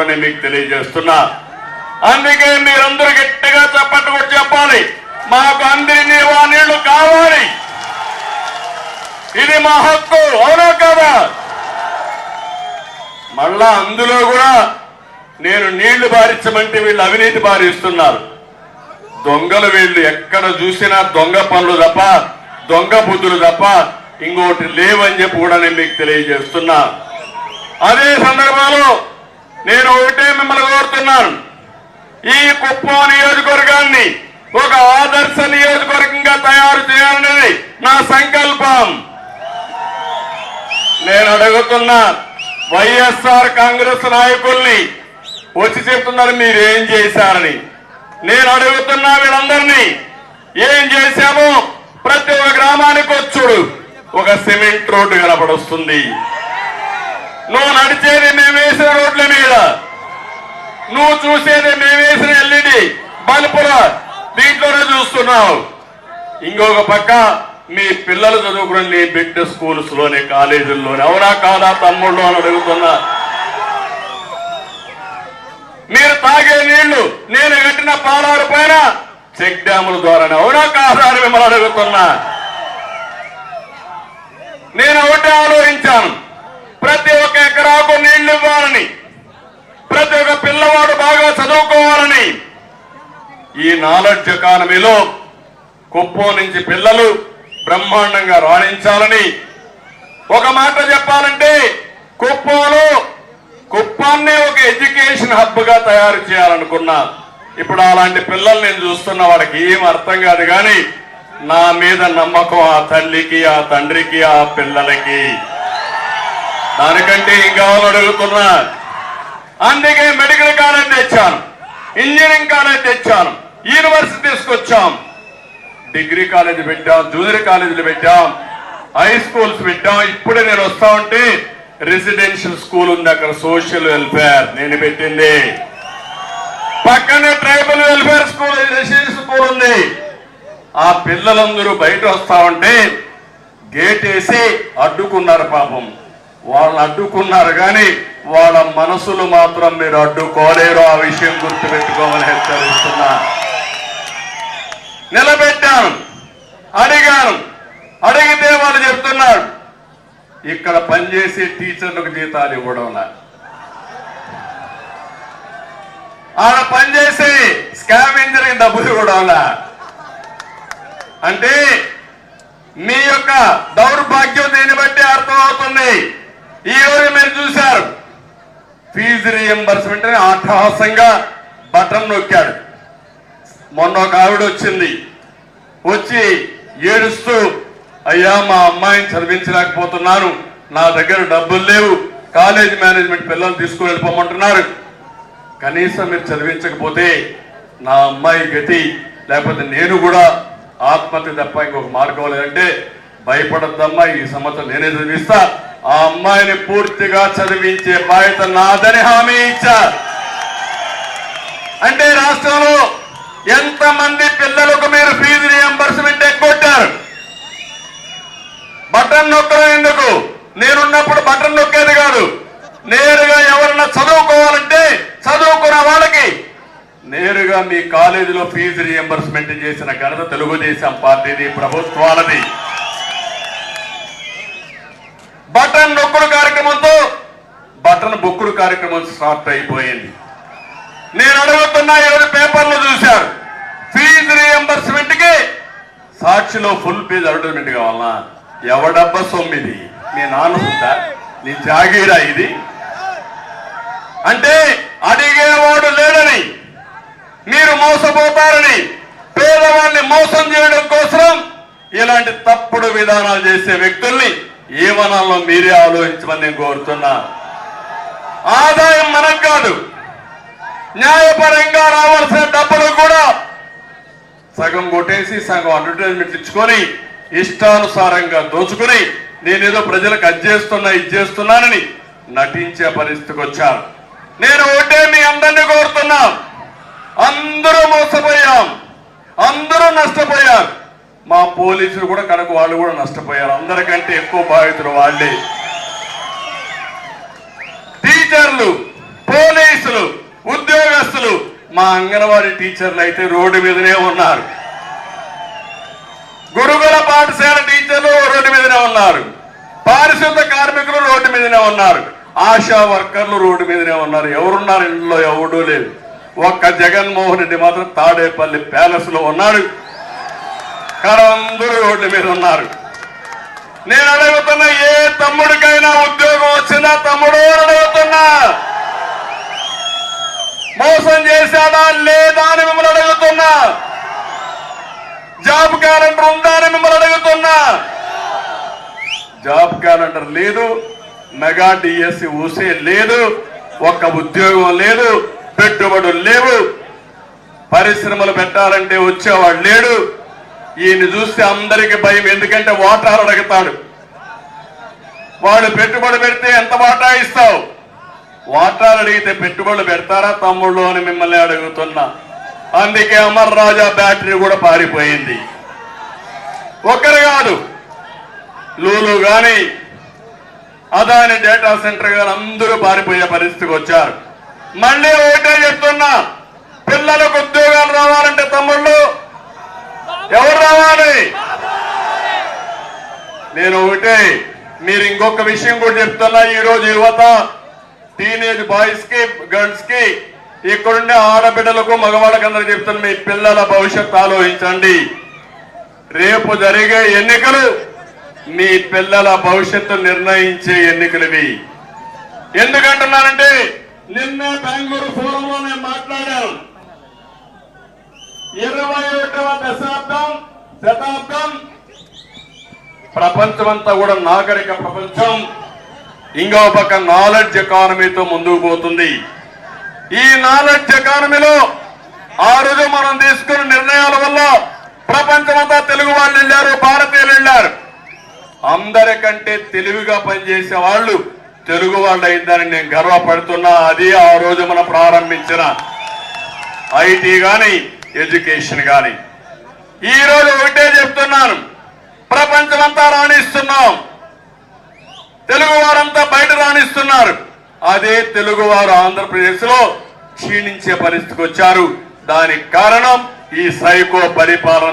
నేను మీకు తెలియజేస్తున్నా. అందుకే మీరందరూ గట్టిగా చప్పట్లు కూడా చెప్పాలి, మాకు అందరి నీళ్ళు కావాలి, ఇది మా హక్కు, అవునా కదా? మళ్ళా అందులో కూడా నేను నీళ్లు బారించమంటే వీళ్ళు అవినీతి బారిస్తున్నారు. దొంగలు వీళ్ళు, ఎక్కడ చూసినా దొంగ పనులు తప్ప, దొంగ బుద్ధులు తప్ప ఇంకోటి లేవని చెప్పి కూడా నేను మీకు తెలియజేస్తున్నా. అదే సందర్భంలో నేను ఒకటే మిమ్మల్ని కోరుతున్నాను, ఈ కుప్పం నియోజకవర్గాన్ని ఒక ఆదర్శ నియోజకవర్గంగా తయారు చేయాలనేది నా సంకల్పం. నేను అడుగుతున్నా వైఎస్ఆర్ కాంగ్రెస్ నాయకుల్ని, వచ్చి చెప్తున్నారు మీరేం చేశారని. నేను అడుగుతున్నా వీళ్ళందరినీ, ఏం చేశామో ప్రతి ఒక్క గ్రామానికి వచ్చుడు ఒక సిమెంట్ రోడ్డు కనపడొస్తుంది. నువ్వు నడిచేది మేము వేసిన రోడ్ల మీద, నువ్వు చూసేది మేము వేసిన ఎల్ఈడి బల్బుల దీంట్లోనే చూస్తున్నావు. ఇంకొక పక్క మీ పిల్లలు చదువుకుని బిడ్డ స్కూల్స్ లోనే, కాలేజీల్లోనే, అవునా కాదా తమ్ముళ్ళు అని అడుగుతున్నా. మీరు తాగే నీళ్లు నేను కట్టిన పాలారు పైన చెక్ డ్యాముల ద్వారానే, అవునా కాదా అని మిమ్మల్ని అడుగుతున్నా. నేను ఒకటే ఆలోచించాను, ప్రతి ఒక్క ఎకరాకు నీళ్లు ఇవ్వాలని, ప్రతి ఒక్క పిల్లవాడు బాగా చదువుకోవాలని. ఈ నాలెడ్జ్ ఎకానమీలో కుప్పం నుంచి పిల్లలు బ్రహ్మాండంగా రాణించాలని. ఒక మాట చెప్పాలంటే కుప్పాన్ని ఒక ఎడ్యుకేషన్ హబ్ గా తయారు చేయాలనుకున్నా. ఇప్పుడు అలాంటి పిల్లలు నేను చూస్తున్న వాడికి ఏం అర్థం కాదు, కానీ నా మీద నమ్మకం ఆ తల్లికి, ఆ తండ్రికి, ఆ పిల్లలకి. దానికంటే ఏం కావాలో అడుగుతున్నా. అందుకే మెడికల్ కాలేజ్ తెచ్చాను, ఇంజనీరింగ్ కాలేజ్ తెచ్చాను, యూనివర్సిటీ తీసుకొచ్చాం, డిగ్రీ కాలేజ్ పెట్టాం, జూనియర్ కాలేజీలు పెట్టాం, హై స్కూల్స్ పెట్టాం. ఇప్పుడే నేను వస్తా ఉంటే రెసిడెన్షియల్ స్కూల్ ఉంది, అక్కడ సోషల్ వెల్ఫేర్ నేను పెట్టింది. పక్కనే tribal welfare school, residential school ఉంది. ఆ పిల్లలందరూ బయట వస్తా ఉంటే గేట్ వేసి అడ్డుకున్నారు. పాపం వాళ్ళని అడ్డుకున్నారు, కానీ వాళ్ళ మనసులు మాత్రం మీరు అడ్డుకోలేరు. ఆ విషయం గుర్తుపెట్టుకోమని హెచ్చరిస్తున్నా. నిలబెట్టాను, అడిగాను, అడిగితే వాళ్ళు చెప్తున్నారు ఇక్కడ పనిచేసే టీచర్లకు జీతాలు ఇవ్వడం, ఆడ పనిచేసి స్కావెంజర్కి డబ్బులు ఇవ్వడం. అంటే మీ యొక్క దౌర్భాగ్యం దీన్ని బట్టి అర్థమవుతుంది. ఈ రోజు మీరు చూశారు, ఫీజు రీఎంబర్స్మెంట్ అని అట్టహాసంగా బటన్ నొక్కాడు. మొన్న ఒక ఆవిడ వచ్చింది, వచ్చి ఏడుస్తూ, అయ్యా మా అమ్మాయిని చదివించలేకపోతున్నాను, నా దగ్గర డబ్బులు లేవు, కాలేజ్ మేనేజ్మెంట్ పిల్లలు తీసుకుని వెళ్ళిపోమంటున్నారు, కనీసం మీరు చదివించకపోతే నా అమ్మాయి గతి, లేకపోతే నేను కూడా ఆత్మహత్య తప్ప ఇంకొక మార్గం లేదంటే భయపడద్దమ్మా, ఈ సంవత్సరం నేనే చదివిస్తా, ఆ అమ్మాయిని పూర్తిగా చదివించే బాధ్యత నాదని హామీ ఇచ్చా. అంటే రాష్ట్రంలో ఎంతమంది పిల్లలకు మీరు ఫీజు రీఎంబర్స్మెంట్ ఎగ్గొట్టారు? బటన్ నొక్కడం ఎందుకు? నేనున్నప్పుడు బటన్ నొక్కేది కాదు, నేరుగా ఎవరన్నా చదువుకోవాలంటే చదువుకున్న వాళ్ళకి నేరుగా మీ కాలేజీలో ఫీజు రీఎంబర్స్మెంట్ చేసిన ఘనత తెలుగుదేశం పార్టీది, ప్రభుత్వాలది. బటన్ నొక్కుడు కార్యక్రమంతో బటన్ బొక్కుడు కార్యక్రమం స్టార్ట్ అయిపోయింది. నేను అడుగుతున్నా, ఈరోజు పేపర్లో చూశారు, ఫీజు రీఎంబర్స్మెంట్ కి సాక్షిలో ఫుల్ పేజ్ అడ్వర్టైజ్మెంట్ కావాలన్నా, ఎవడబ్బా సొమ్మిది, నీ నాన్న నీ జాగీరా ఇది? అంటే అడిగేవాడు లేడని, మీరు మోసపోతారని, పేదవాళ్ళని మోసం చేయడం కోసం ఇలాంటి తప్పుడు విధానాలు చేసే వ్యక్తుల్ని ఏమనాలో మీరే ఆలోచించమని నేను కోరుతున్నా. ఆదాయం మనకు కాదు, న్యాయపరంగా రావాల్సిన డబ్బులు కూడా సగం కొట్టేసి సగం అడ్వర్టైజ్మెంట్ ఇచ్చుకొని ఇష్టానుసారంగా దోచుకుని నేనేదో ప్రజలకు అది చేస్తున్నా ఇది చేస్తున్నానని నటించే పరిస్థితికి వచ్చారు. నేను ఒకటే మీ అందరినీ కోరుతున్నా, అందరూ మోసపోయాం, అందరూ నష్టపోయారు. మా పోలీసులు కూడా కనుక వాళ్ళు కూడా నష్టపోయారు. అందరికంటే ఎక్కువ బాధితులు వాళ్ళే. టీచర్లు పోలీసులు, ఉద్యోగస్తులు, మా అంగన్వాడీ టీచర్లు అయితే రోడ్డు మీదనే ఉన్నారు. గురుకుల పాఠశాల టీచర్లు రోడ్డు మీదనే ఉన్నారు. పారిశుద్ధ కార్మికులు రోడ్డు మీదనే ఉన్నారు. ఆశా వర్కర్లు రోడ్డు మీదనే ఉన్నారు. ఎవరున్నారు ఇంట్లో? ఎవడూ లేదు. ఒక్క జగన్మోహన్ రెడ్డి మాత్రం తాడేపల్లి ప్యాలెస్ లో ఉన్నాడు. అందరూ రోడ్డు మీద ఉన్నారు. నేను అడుగుతున్నా, ఏ తమ్ముడికైనా ఉద్యోగం వచ్చిందా తమ్ముడు అని అడుగుతున్నా. మోసం చేశాడా లేదా అని మిమ్మల్ని అడుగుతున్నా. జాబ్ క్యాలెండర్ ఉందా అని మిమ్మల్ని అడుగుతున్నా. జాబ్ క్యాలెండర్ లేదు, మెగా డిఎస్సి ఊసే లేదు, ఒక్క ఉద్యోగం లేదు, పెట్టుబడులు లేవు, పరిశ్రమలు పెట్టాలంటే వచ్చేవాడు లేడు. ఈయన చూస్తే అందరికి భయం. ఎందుకంటే వాటాలు అడుగుతాడు. వాడు పెట్టుబడి పెడితే ఎంత వాటా ఇస్తావు? వాటాలు అడిగితే పెట్టుబడులు పెడతారా తమ్ముళ్ళు అని మిమ్మల్ని అడుగుతున్నా. అందుకే అమర్ రాజా బ్యాటరీ కూడా పారిపోయింది. ఒక్కరు కాదు, లూలు గాని అదాని డేటా సెంటర్ గాని అందరూ పారిపోయే పరిస్థితికి వచ్చారు. మళ్ళీ ఒకటే చెప్తున్నా, పిల్లలకు ఉద్యోగాలు రావాలంటే తమ్ముళ్ళు ఎవరు రావాలి? నేను ఒకటే, మీరు ఇంకొక విషయం కూడా చెప్తున్నా. ఈ రోజు యువత, టీనేజ్ బాయ్స్ కి, గర్ల్స్ కి, ఇక్కడుండే ఆడబిడ్డలకు, మగవాళ్ళకి అందరూ చెప్తున్నా, మీ పిల్లల భవిష్యత్తు ఆలోచించండి. రేపు జరిగే ఎన్నికలు మీ పిల్లల భవిష్యత్తు నిర్ణయించే ఎన్నికలువి. ఎందుకంటున్నానంటే, నిన్న బెంగళూరు ఫోరంలో నేను మాట్లాడాను. 21వ శతాబ్దం ప్రపంచమంతా కూడా నాగరిక ప్రపంచం. ఇంకో పక్క నాలెడ్జ్ ఎకానమీతో ముందుకు పోతుంది. ఈ నాలెడ్జ్ ఎకానమీలో ఆ రోజు మనం తీసుకున్న నిర్ణయాల వల్ల ప్రపంచమంతా తెలుగు వాళ్ళు వెళ్ళారు, భారతీయులు వెళ్ళారు. అందరికంటే తెలివిగా పనిచేసే వాళ్ళు తెలుగు వాళ్ళు అయిందని నేను గర్వపడుతున్నా. అది ఆ రోజు మనం ప్రారంభించిన ఐటీ గాని, ఎడ్యుకేషన్ గాని. ఈ రోజు ఒకటే చెప్తున్నాను, ప్రపంచమంతా రాణిస్తున్నాం, తెలుగు వారంతా బయట రాణిస్తున్నారు. అదే తెలుగువారు ఆంధ్రప్రదేశ్ లో క్షీణించే పరిస్థితికి వచ్చారు. దానికి కారణం ఈ సైకో పరిపాలన.